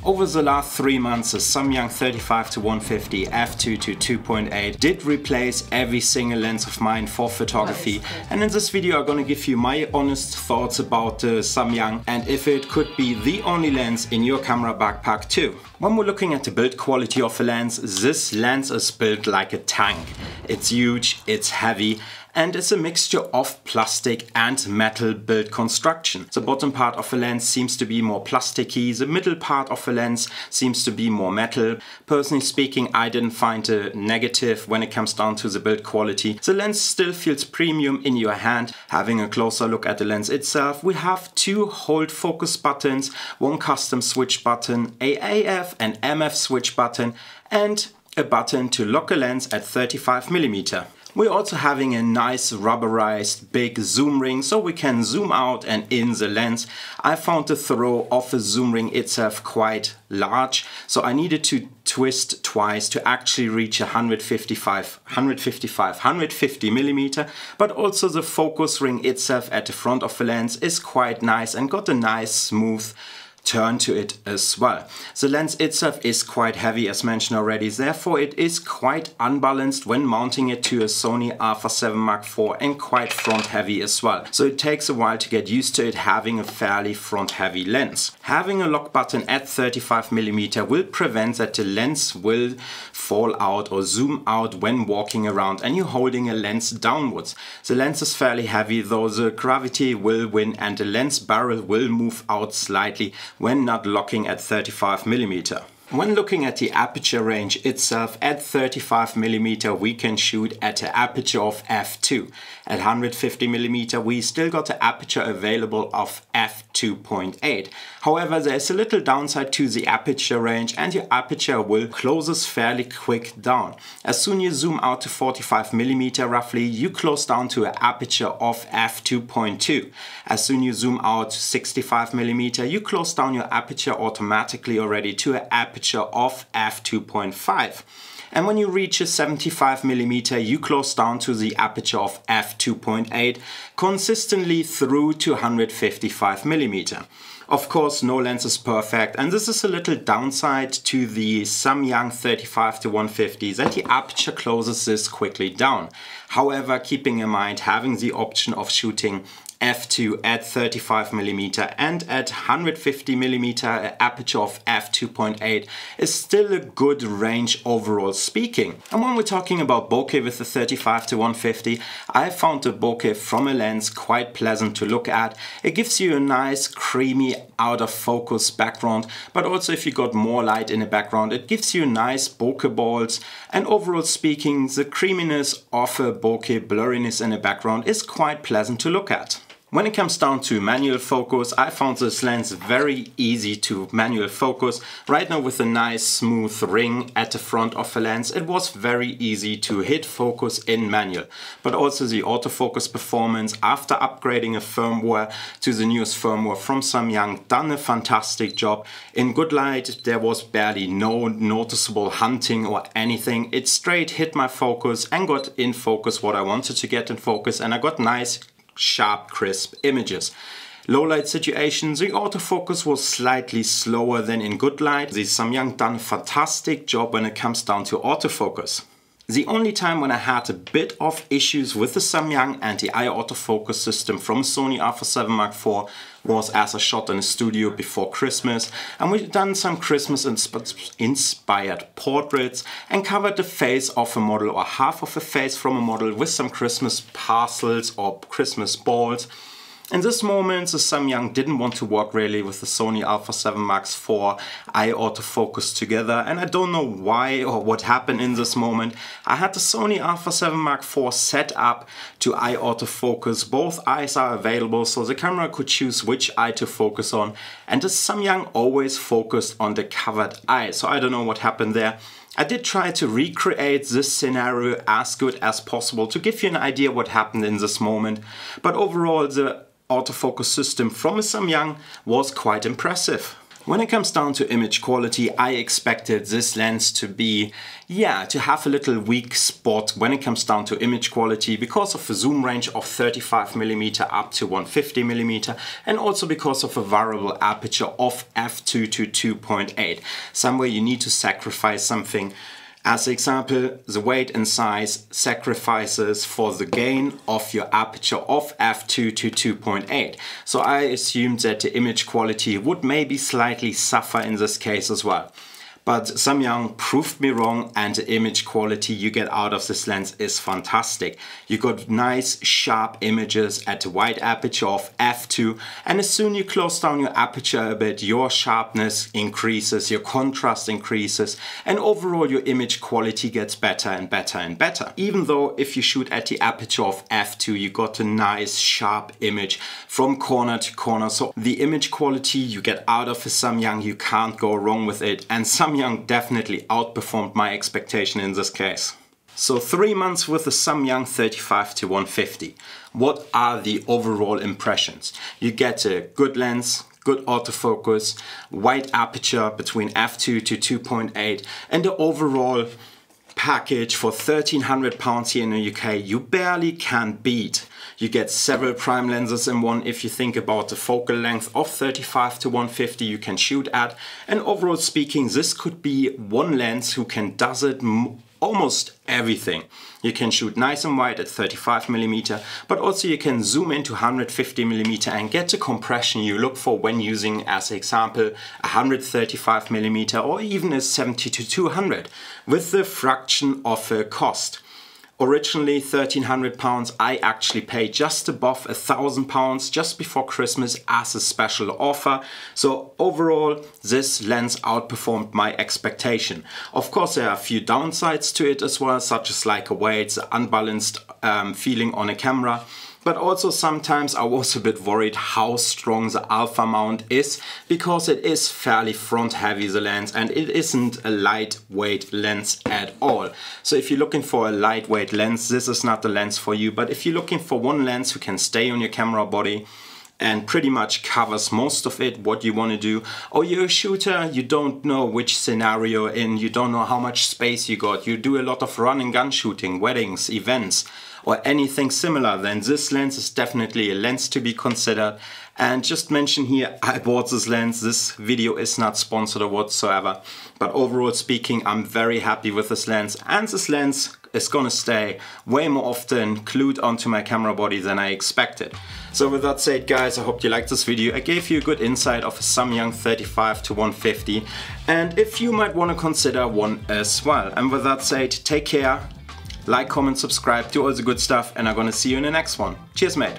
Over the last 3 months, the Samyang 35-150 f2 did replace every single lens of mine for photography, and in this video I'm gonna give you my honest thoughts about the Samyang and if it could be the only lens in your camera backpack too. When we're looking at the build quality of a lens, this lens is built like a tank. It's huge, it's heavy, and it's a mixture of plastic and metal build construction. The bottom part of the lens seems to be more plasticky, the middle part of the lens seems to be more metal. Personally speaking, I didn't find a negative when it comes down to the build quality. The lens still feels premium in your hand. Having a closer look at the lens itself, we have two hold focus buttons, one custom switch button, a AF and MF switch button, and a button to lock a lens at 35mm. We're also having a nice rubberized big zoom ring so we can zoom out and in the lens. I found the throw of the zoom ring itself quite large, so I needed to twist twice to actually reach 150mm, but also the focus ring itself at the front of the lens is quite nice and got a nice smooth turn to it as well. The lens itself is quite heavy as mentioned already, therefore it is quite unbalanced when mounting it to a Sony Alpha 7 Mark IV and quite front heavy as well. So it takes a while to get used to it having a fairly front heavy lens. Having a lock button at 35mm will prevent that the lens will fall out or zoom out when walking around and you're holding a lens downwards. The lens is fairly heavy though the gravity will win and the lens barrel will move out slightly when not locking at 35mm. When looking at the aperture range itself, at 35mm we can shoot at an aperture of f2. At 150mm we still got the aperture available of f2.8. However, there's a little downside to the aperture range and your aperture will closes fairly quick down. As soon as you zoom out to 45mm roughly, you close down to an aperture of f2.2. As soon as you zoom out to 65mm, you close down your aperture automatically already to an aperture of f2.5. And when you reach a 75mm, you close down to the aperture of f2.8 consistently through to 155mm. Of course, no lens is perfect, and this is a little downside to the Samyang 35-150 that the aperture closes this quickly down. However, keeping in mind having the option of shooting f2 at 35mm and at 150mm aperture of f2.8 is still a good range overall speaking. And when we're talking about bokeh with the 35-150, I found the bokeh from a lens quite pleasant to look at. It gives you a nice creamy out of focus background, but also if you got more light in the background it gives you nice bokeh balls, and overall speaking the creaminess of a bokeh blurriness in the background is quite pleasant to look at. When it comes down to manual focus, I found this lens very easy to manual focus. Right now with a nice smooth ring at the front of the lens, it was very easy to hit focus in manual. But also the autofocus performance after upgrading a firmware to the newest firmware from Samyang done a fantastic job. In good light there was barely no noticeable hunting or anything. It straight hit my focus and got in focus what I wanted to get in focus, and I got nice sharp, crisp images. Low light situations, the autofocus was slightly slower than in good light. The Samyang done a fantastic job when it comes down to autofocus. The only time when I had a bit of issues with the Samyang and the eye autofocus system from Sony Alpha 7 Mark IV was as I shot in a studio before Christmas, and we've done some Christmas inspired portraits and covered the face of a model or half of a face from a model with some Christmas parcels or Christmas balls. In this moment, the Samyang didn't want to work really with the Sony Alpha 7 Mark IV eye autofocus together, and I don't know why or what happened in this moment. I had the Sony Alpha 7 Mark IV set up to eye autofocus. Both eyes are available, so the camera could choose which eye to focus on, and the Samyang always focused on the covered eye, so I don't know what happened there. I did try to recreate this scenario as good as possible to give you an idea what happened in this moment, but overall the autofocus system from a Samyang was quite impressive. When it comes down to image quality, I expected this lens to be, to have a little weak spot when it comes down to image quality because of a zoom range of 35mm up to 150mm and also because of a variable aperture of f2 to 2.8. Somewhere you need to sacrifice something. As an example, the weight and size sacrifices for the gain of your aperture of f2 to 2.8. So I assumed that the image quality would maybe slightly suffer in this case as well. But Samyang proved me wrong, and the image quality you get out of this lens is fantastic. You got nice sharp images at a wide aperture of f2, and as soon as you close down your aperture a bit, your sharpness increases, your contrast increases, and overall your image quality gets better and better and better. Even though if you shoot at the aperture of f2, you got a nice sharp image from corner to corner. So the image quality you get out of a Samyang, you can't go wrong with it, and Samyang definitely outperformed my expectation in this case. So 3 months with the Samyang 35-150. What are the overall impressions? You get a good lens, good autofocus, wide aperture between f2 to 2.8, and the overall package for £1,300 here in the UK you barely can beat. You get several prime lenses in one if you think about the focal length of 35-150 you can shoot at, and overall speaking this could be one lens who can does it almost everything. You can shoot nice and wide at 35mm, but also you can zoom into 150mm and get the compression you look for when using, as an example, 135mm or even a 70-200 with the fraction of a cost. Originally £1,300, I actually paid just above £1,000 just before Christmas as a special offer. So overall, this lens outperformed my expectation. Of course, there are a few downsides to it as well, such as like a weight, the unbalanced feeling on a camera. But also sometimes I was a bit worried how strong the alpha mount is, because it is fairly front heavy, the lens, and it isn't a lightweight lens at all. So if you're looking for a lightweight lens, this is not the lens for you. But if you're looking for one lens who can stay on your camera body and pretty much covers most of it, what you want to do, or you're a shooter, you don't know which scenario in, you don't know how much space you got, you do a lot of run and gun shooting, weddings, events, or anything similar, then this lens is definitely a lens to be considered. And just mention here, I bought this lens. This video is not sponsored or whatsoever, but overall speaking, I'm very happy with this lens, and this lens is gonna stay way more often glued onto my camera body than I expected. So with that said, guys, I hope you liked this video. I gave you a good insight of a Samyang 35-150, and if you might want to consider one as well. And with that said, take care. Like, comment, subscribe, do all the good stuff, and I'm gonna see you in the next one. Cheers, mate.